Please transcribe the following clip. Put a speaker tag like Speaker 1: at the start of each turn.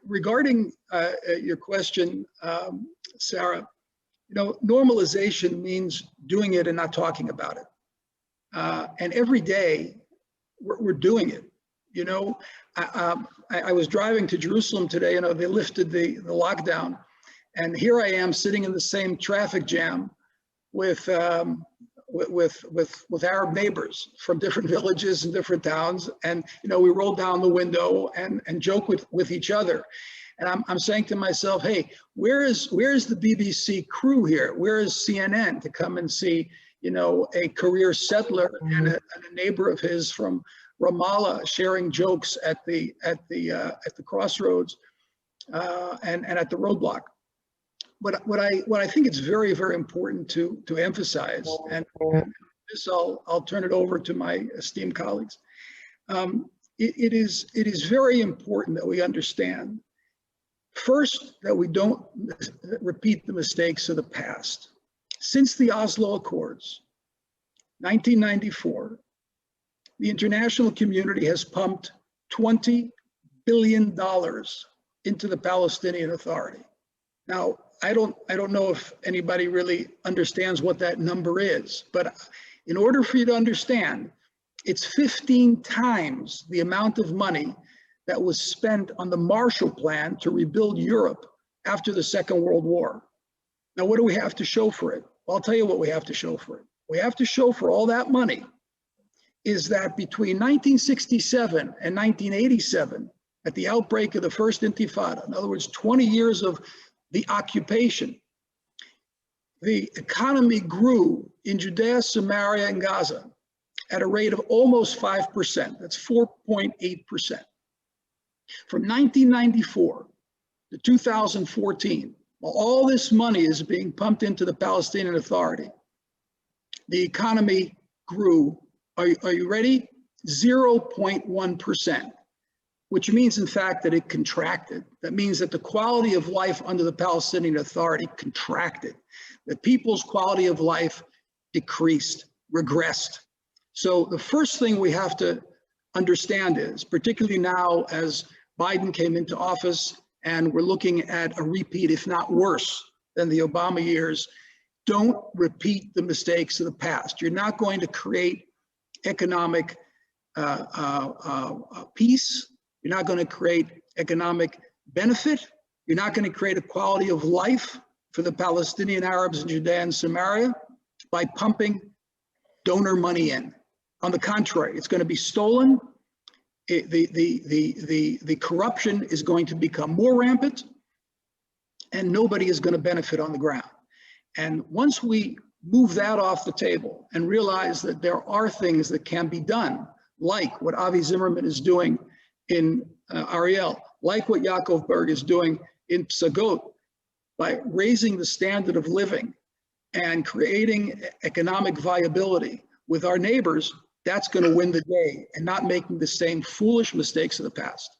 Speaker 1: Regarding your question, Sarah, normalization means doing it and not talking about it. And every day we're doing it. I was driving to Jerusalem today, they lifted the lockdown, and here I am sitting in the same traffic jam with Arab neighbors from different villages and different towns. And, we roll down the window and joke with each other. And I'm saying to myself, hey, where is the BBC crew here? Where is CNN to come and see, a career settler and a neighbor of his from Ramallah sharing jokes at the crossroads and at the roadblock? What I think it's very, very important to emphasize, and this I'll turn it over to my esteemed colleagues. It is very important that we understand, first, that we don't repeat the mistakes of the past. Since the Oslo Accords, 1994, the international community has pumped $20 billion into the Palestinian Authority. Now, I don't know if anybody really understands what that number is, but in order for you to understand, it's 15 times the amount of money that was spent on the Marshall Plan to rebuild Europe after the Second World War. Now, what do we have to show for it? Well, I'll tell you what we have to show for it. We have to show for all that money is that between 1967 and 1987, at the outbreak of the first Intifada, in other words, 20 years of the occupation, the economy grew in Judea, Samaria, and Gaza at a rate of almost 5%. That's 4.8%. From 1994 to 2014, while all this money is being pumped into the Palestinian Authority, the economy grew, are you ready? 0.1%, which means, in fact, that it contracted. That means that the quality of life under the Palestinian Authority contracted. The people's quality of life decreased, regressed. So the first thing we have to understand is, particularly now as Biden came into office and we're looking at a repeat, if not worse, than the Obama years, don't repeat the mistakes of the past. You're not going to create economic peace. You're not going to create economic benefit. You're not going to create a quality of life for the Palestinian Arabs in Judea and Samaria by pumping donor money in. On the contrary, it's going to be stolen. The corruption is going to become more rampant, and nobody is going to benefit on the ground. And once we move that off the table and realize that there are things that can be done, like what Avi Zimmerman is doing in Ariel, like what Yaakov Berg is doing in Psagot, by raising the standard of living and creating economic viability with our neighbors, that's going to win the day, and not making the same foolish mistakes of the past.